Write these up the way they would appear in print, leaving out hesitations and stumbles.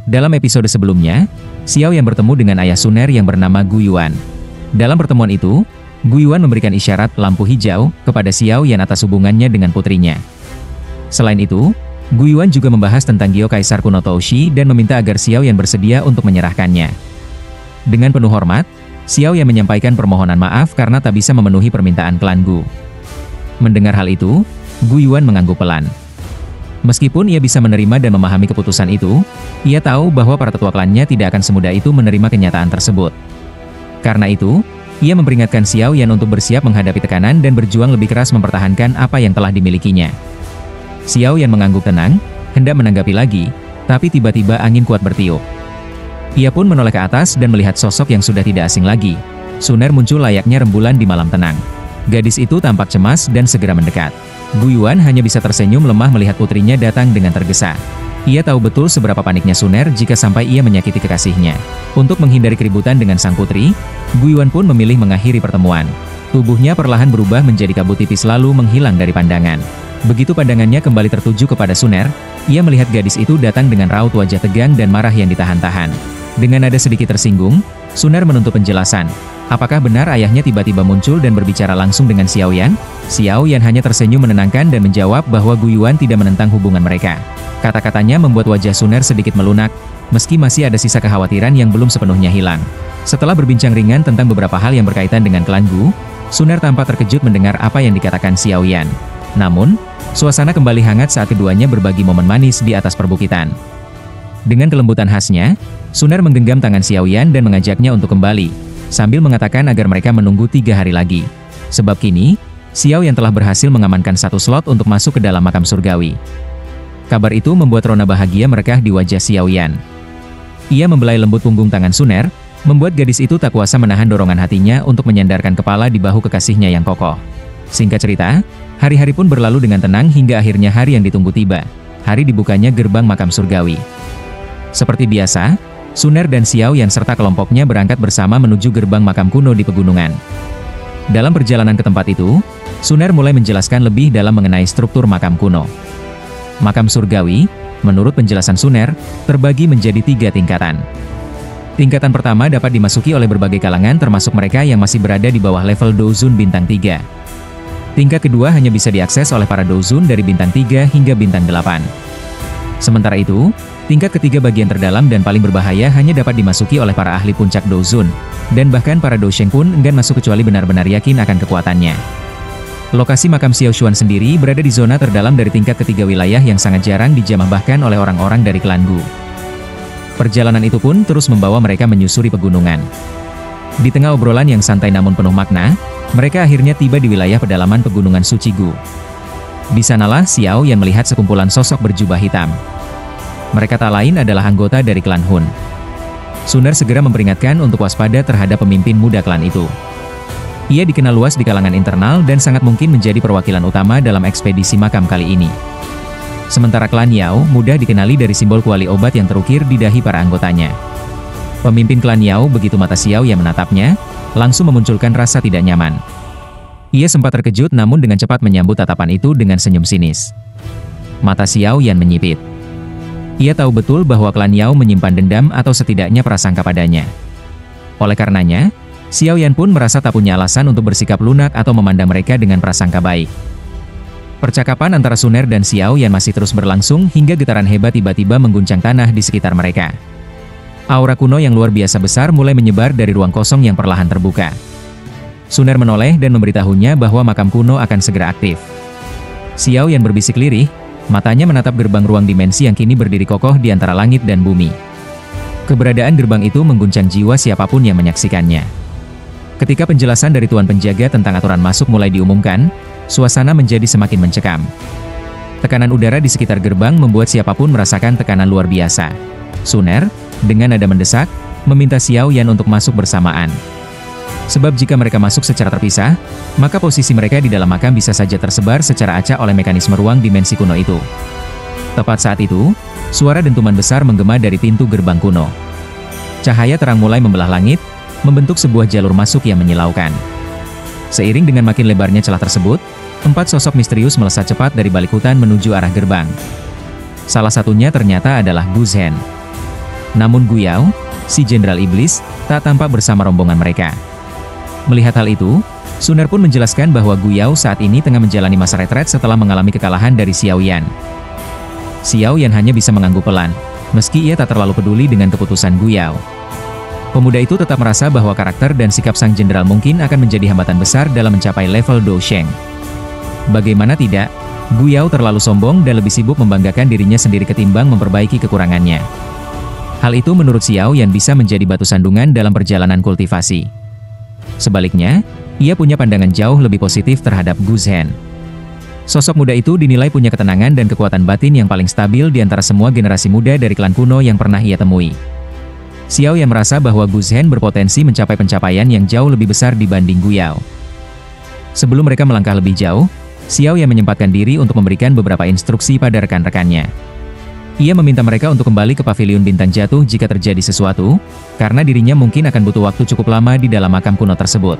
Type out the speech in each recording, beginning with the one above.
Dalam episode sebelumnya, Xiao Yan bertemu dengan ayah Suner yang bernama Gu Yuan. Dalam pertemuan itu, Gu Yuan memberikan isyarat lampu hijau kepada Xiao Yan atas hubungannya dengan putrinya. Selain itu, Gu Yuan juga membahas tentang Gyo Kaisar kuno Toushi dan meminta agar Xiao Yan bersedia untuk menyerahkannya. Dengan penuh hormat, Xiao Yan menyampaikan permohonan maaf karena tak bisa memenuhi permintaan klan Gu. Mendengar hal itu, Gu Yuan mengangguk pelan. Meskipun ia bisa menerima dan memahami keputusan itu, ia tahu bahwa para tetua klannya tidak akan semudah itu menerima kenyataan tersebut. Karena itu, ia memperingatkan Xiao Yan untuk bersiap menghadapi tekanan dan berjuang lebih keras mempertahankan apa yang telah dimilikinya. Xiao Yan mengangguk tenang, hendak menanggapi lagi, tapi tiba-tiba angin kuat bertiup. Ia pun menoleh ke atas dan melihat sosok yang sudah tidak asing lagi. Suner muncul layaknya rembulan di malam tenang. Gadis itu tampak cemas dan segera mendekat. Gu Yuan hanya bisa tersenyum lemah melihat putrinya datang dengan tergesa. Ia tahu betul seberapa paniknya Suner jika sampai ia menyakiti kekasihnya. Untuk menghindari keributan dengan sang putri, Gu Yuan pun memilih mengakhiri pertemuan. Tubuhnya perlahan berubah menjadi kabut tipis lalu menghilang dari pandangan. Begitu pandangannya kembali tertuju kepada Suner, ia melihat gadis itu datang dengan raut wajah tegang dan marah yang ditahan-tahan. Dengan nada sedikit tersinggung, Suner menuntut penjelasan. Apakah benar ayahnya tiba-tiba muncul dan berbicara langsung dengan Xiao Yan? Xiao Yan hanya tersenyum menenangkan dan menjawab bahwa Gu Yuan tidak menentang hubungan mereka. Kata-katanya membuat wajah Suner sedikit melunak, meski masih ada sisa kekhawatiran yang belum sepenuhnya hilang. Setelah berbincang ringan tentang beberapa hal yang berkaitan dengan klan Gu, Suner tampak terkejut mendengar apa yang dikatakan Xiao Yan. Namun, suasana kembali hangat saat keduanya berbagi momen manis di atas perbukitan. Dengan kelembutan khasnya, Suner menggenggam tangan Xiao Yan dan mengajaknya untuk kembali, sambil mengatakan agar mereka menunggu 3 hari lagi. Sebab kini, Xiao Yan telah berhasil mengamankan satu slot untuk masuk ke dalam makam surgawi. Kabar itu membuat rona bahagia merekah di wajah Xiao Yan. Ia membelai lembut punggung tangan Suner, membuat gadis itu tak kuasa menahan dorongan hatinya untuk menyandarkan kepala di bahu kekasihnya yang kokoh. Singkat cerita, hari-hari pun berlalu dengan tenang hingga akhirnya hari yang ditunggu tiba. Hari dibukanya gerbang makam surgawi. Seperti biasa, Suner dan Xiao Yan serta kelompoknya berangkat bersama menuju gerbang makam kuno di pegunungan. Dalam perjalanan ke tempat itu, Suner mulai menjelaskan lebih dalam mengenai struktur makam kuno. Makam surgawi, menurut penjelasan Suner, terbagi menjadi 3 tingkatan. Tingkatan pertama dapat dimasuki oleh berbagai kalangan termasuk mereka yang masih berada di bawah level Dozun bintang 3. Tingkat kedua hanya bisa diakses oleh para Dozun dari bintang 3 hingga bintang 8. Sementara itu, tingkat ketiga bagian terdalam dan paling berbahaya hanya dapat dimasuki oleh para ahli puncak Dozun, dan bahkan para Dosheng pun enggan masuk kecuali benar-benar yakin akan kekuatannya. Lokasi makam Xiao Xuan sendiri berada di zona terdalam dari tingkat ketiga wilayah yang sangat jarang dijamah bahkan oleh orang-orang dari klan Gu. Perjalanan itu pun terus membawa mereka menyusuri pegunungan. Di tengah obrolan yang santai namun penuh makna, mereka akhirnya tiba di wilayah pedalaman pegunungan suci Gu. Di sanalah Xiao Yan melihat sekumpulan sosok berjubah hitam. Mereka tak lain adalah anggota dari klan Hun. Suner segera memperingatkan untuk waspada terhadap pemimpin muda klan itu. Ia dikenal luas di kalangan internal dan sangat mungkin menjadi perwakilan utama dalam ekspedisi makam kali ini. Sementara klan Yao mudah dikenali dari simbol kuali obat yang terukir di dahi para anggotanya. Pemimpin klan Yao begitu mata Xiao Yan menatapnya, langsung memunculkan rasa tidak nyaman. Ia sempat terkejut namun dengan cepat menyambut tatapan itu dengan senyum sinis. Mata Xiao Yan menyipit. Ia tahu betul bahwa klan Yao menyimpan dendam atau setidaknya prasangka padanya. Oleh karenanya, Xiao Yan pun merasa tak punya alasan untuk bersikap lunak atau memandang mereka dengan prasangka baik. Percakapan antara Suner dan Xiao Yan masih terus berlangsung hingga getaran hebat tiba-tiba mengguncang tanah di sekitar mereka. Aura kuno yang luar biasa besar mulai menyebar dari ruang kosong yang perlahan terbuka. Suner menoleh dan memberitahunya bahwa makam kuno akan segera aktif. Xiao Yan berbisik lirih, matanya menatap gerbang ruang dimensi yang kini berdiri kokoh di antara langit dan bumi. Keberadaan gerbang itu mengguncang jiwa siapapun yang menyaksikannya. Ketika penjelasan dari Tuan Penjaga tentang aturan masuk mulai diumumkan, suasana menjadi semakin mencekam. Tekanan udara di sekitar gerbang membuat siapapun merasakan tekanan luar biasa. Suner, dengan nada mendesak, meminta Xiao Yan untuk masuk bersamaan. Sebab jika mereka masuk secara terpisah, maka posisi mereka di dalam makam bisa saja tersebar secara acak oleh mekanisme ruang dimensi kuno itu. Tepat saat itu, suara dentuman besar menggema dari pintu gerbang kuno. Cahaya terang mulai membelah langit, membentuk sebuah jalur masuk yang menyilaukan. Seiring dengan makin lebarnya celah tersebut, 4 sosok misterius melesat cepat dari balik hutan menuju arah gerbang. Salah satunya ternyata adalah Gu Zhen. Namun Guyao, si Jenderal Iblis, tak tampak bersama rombongan mereka. Melihat hal itu, Suner pun menjelaskan bahwa Guyao saat ini tengah menjalani masa retret setelah mengalami kekalahan dari Xiao Yan. Xiao Yan hanya bisa mengangguk pelan, meski ia tak terlalu peduli dengan keputusan Guyao. Pemuda itu tetap merasa bahwa karakter dan sikap sang jenderal mungkin akan menjadi hambatan besar dalam mencapai level Dou Sheng. Bagaimana tidak, Guyao terlalu sombong dan lebih sibuk membanggakan dirinya sendiri ketimbang memperbaiki kekurangannya. Hal itu menurut Xiao Yan bisa menjadi batu sandungan dalam perjalanan kultivasi. Sebaliknya, ia punya pandangan jauh lebih positif terhadap Gu Zhen. Sosok muda itu dinilai punya ketenangan dan kekuatan batin yang paling stabil di antara semua generasi muda dari klan kuno yang pernah ia temui. Xiao Yan merasa bahwa Gu Zhen berpotensi mencapai pencapaian yang jauh lebih besar dibanding Guyao. Sebelum mereka melangkah lebih jauh, Xiao Yan menyempatkan diri untuk memberikan beberapa instruksi pada rekan-rekannya. Ia meminta mereka untuk kembali ke pavilion bintang jatuh jika terjadi sesuatu, karena dirinya mungkin akan butuh waktu cukup lama di dalam makam kuno tersebut.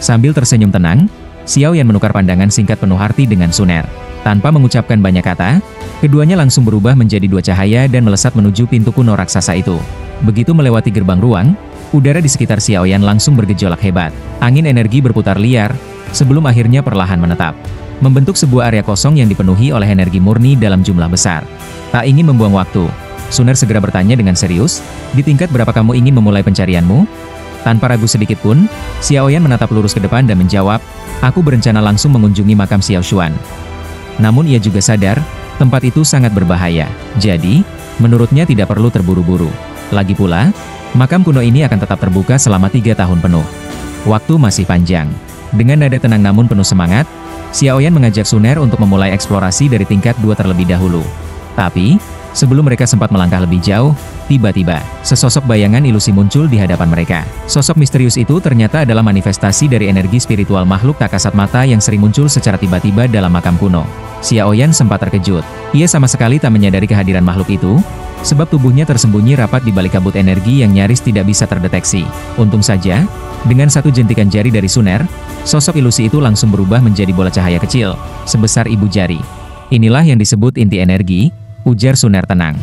Sambil tersenyum tenang, Xiao Yan menukar pandangan singkat penuh arti dengan Suner. Tanpa mengucapkan banyak kata, keduanya langsung berubah menjadi dua cahaya dan melesat menuju pintu kuno raksasa itu. Begitu melewati gerbang ruang, udara di sekitar Xiao Yan langsung bergejolak hebat. Angin energi berputar liar, sebelum akhirnya perlahan menetap, membentuk sebuah area kosong yang dipenuhi oleh energi murni dalam jumlah besar. Tak ingin membuang waktu, Suner segera bertanya dengan serius, "Di tingkat berapa kamu ingin memulai pencarianmu?" Tanpa ragu sedikit pun, Xiao Yan menatap lurus ke depan dan menjawab, "Aku berencana langsung mengunjungi makam Xiao Xuan." Namun ia juga sadar, tempat itu sangat berbahaya, jadi, menurutnya tidak perlu terburu-buru. Lagi pula, makam kuno ini akan tetap terbuka selama 3 tahun penuh. Waktu masih panjang. Dengan nada tenang namun penuh semangat, Xiao Yan mengajak Suner untuk memulai eksplorasi dari tingkat 2 terlebih dahulu. Tapi, sebelum mereka sempat melangkah lebih jauh, tiba-tiba, sesosok bayangan ilusi muncul di hadapan mereka. Sosok misterius itu ternyata adalah manifestasi dari energi spiritual makhluk tak kasat mata yang sering muncul secara tiba-tiba dalam makam kuno. Xiao Yan sempat terkejut. Ia sama sekali tak menyadari kehadiran makhluk itu, sebab tubuhnya tersembunyi rapat di balik kabut energi yang nyaris tidak bisa terdeteksi. Untung saja, dengan satu jentikan jari dari Suner, sosok ilusi itu langsung berubah menjadi bola cahaya kecil, sebesar ibu jari. Inilah yang disebut inti energi, ujar Suner tenang.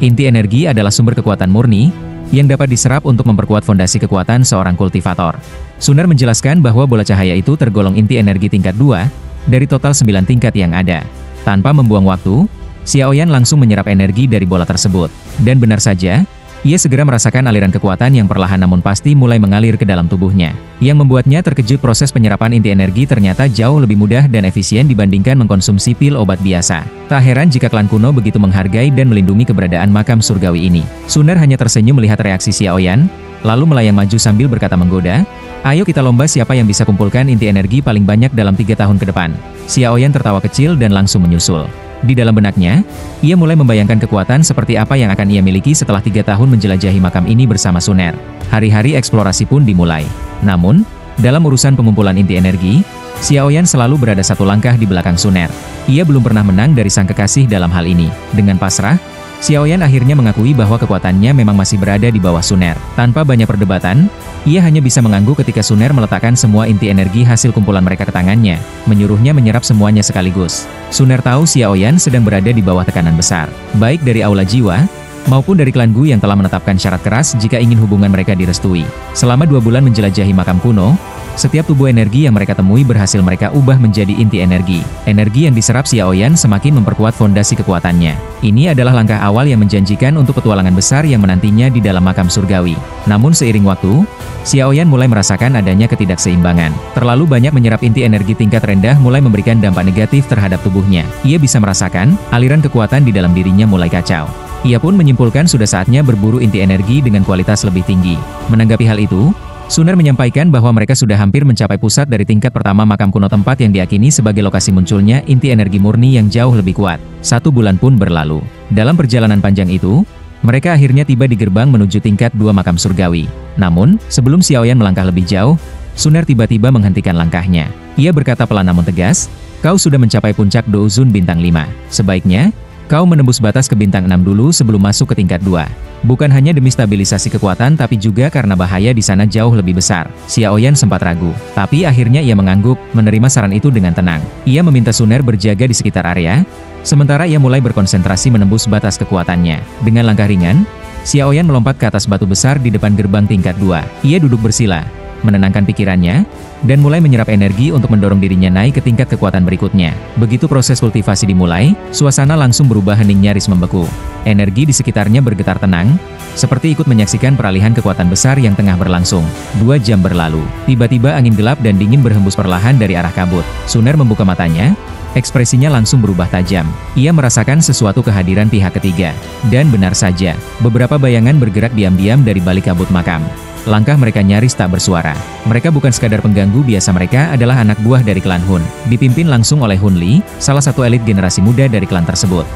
Inti energi adalah sumber kekuatan murni, yang dapat diserap untuk memperkuat fondasi kekuatan seorang kultivator. Suner menjelaskan bahwa bola cahaya itu tergolong inti energi tingkat 2, dari total 9 tingkat yang ada. Tanpa membuang waktu, Xiao Yan langsung menyerap energi dari bola tersebut. Dan benar saja, ia segera merasakan aliran kekuatan yang perlahan namun pasti mulai mengalir ke dalam tubuhnya. Yang membuatnya terkejut, proses penyerapan inti energi ternyata jauh lebih mudah dan efisien dibandingkan mengkonsumsi pil obat biasa. Tak heran jika klan kuno begitu menghargai dan melindungi keberadaan makam surgawi ini. Suner hanya tersenyum melihat reaksi Xiao Yan, lalu melayang maju sambil berkata menggoda, "Ayo kita lomba siapa yang bisa kumpulkan inti energi paling banyak dalam 3 tahun ke depan." Xiao Yan tertawa kecil dan langsung menyusul. Di dalam benaknya, ia mulai membayangkan kekuatan seperti apa yang akan ia miliki setelah 3 tahun menjelajahi makam ini bersama Suner. Hari-hari eksplorasi pun dimulai. Namun, dalam urusan pengumpulan inti energi, Xiao Yan selalu berada satu langkah di belakang Suner. Ia belum pernah menang dari sang kekasih dalam hal ini. Dengan pasrah, Xiao Yan akhirnya mengakui bahwa kekuatannya memang masih berada di bawah Suner. Tanpa banyak perdebatan, ia hanya bisa mengangguk ketika Suner meletakkan semua inti energi hasil kumpulan mereka ke tangannya, menyuruhnya menyerap semuanya sekaligus. Suner tahu Xiao Yan sedang berada di bawah tekanan besar, baik dari aula jiwa, maupun dari klan Gu yang telah menetapkan syarat keras jika ingin hubungan mereka direstui. Selama 2 bulan menjelajahi makam kuno, setiap tubuh energi yang mereka temui berhasil mereka ubah menjadi inti energi. Energi yang diserap Xiao Yan semakin memperkuat fondasi kekuatannya. Ini adalah langkah awal yang menjanjikan untuk petualangan besar yang menantinya di dalam makam surgawi. Namun seiring waktu, Xiao Yan mulai merasakan adanya ketidakseimbangan. Terlalu banyak menyerap inti energi tingkat rendah mulai memberikan dampak negatif terhadap tubuhnya. Ia bisa merasakan, aliran kekuatan di dalam dirinya mulai kacau. Ia pun menyimpulkan sudah saatnya berburu inti energi dengan kualitas lebih tinggi. Menanggapi hal itu, Suner menyampaikan bahwa mereka sudah hampir mencapai pusat dari tingkat pertama makam kuno, tempat yang diyakini sebagai lokasi munculnya inti energi murni yang jauh lebih kuat. 1 bulan pun berlalu. Dalam perjalanan panjang itu, mereka akhirnya tiba di gerbang menuju tingkat 2 makam surgawi. Namun, sebelum Xiao Yan melangkah lebih jauh, Suner tiba-tiba menghentikan langkahnya. Ia berkata pelan namun tegas, "Kau sudah mencapai puncak Douzun bintang 5. Sebaiknya, kau menembus batas ke bintang 6 dulu sebelum masuk ke tingkat 2. Bukan hanya demi stabilisasi kekuatan tapi juga karena bahaya di sana jauh lebih besar." Xiao Yan sempat ragu, tapi akhirnya ia mengangguk, menerima saran itu dengan tenang. Ia meminta Suner berjaga di sekitar area, sementara ia mulai berkonsentrasi menembus batas kekuatannya. Dengan langkah ringan, Xiaoyan melompat ke atas batu besar di depan gerbang tingkat 2. Ia duduk bersila, menenangkan pikirannya, dan mulai menyerap energi untuk mendorong dirinya naik ke tingkat kekuatan berikutnya. Begitu proses kultivasi dimulai, suasana langsung berubah hening nyaris membeku. Energi di sekitarnya bergetar tenang, seperti ikut menyaksikan peralihan kekuatan besar yang tengah berlangsung. 2 jam berlalu. Tiba-tiba angin gelap dan dingin berhembus perlahan dari arah kabut. Suner membuka matanya, ekspresinya langsung berubah tajam. Ia merasakan sesuatu kehadiran pihak ketiga. Dan benar saja, beberapa bayangan bergerak diam-diam dari balik kabut makam. Langkah mereka nyaris tak bersuara. Mereka bukan sekadar pengganggu biasa, mereka adalah anak buah dari klan Hun. Dipimpin langsung oleh Hun Li, salah satu elit generasi muda dari klan tersebut.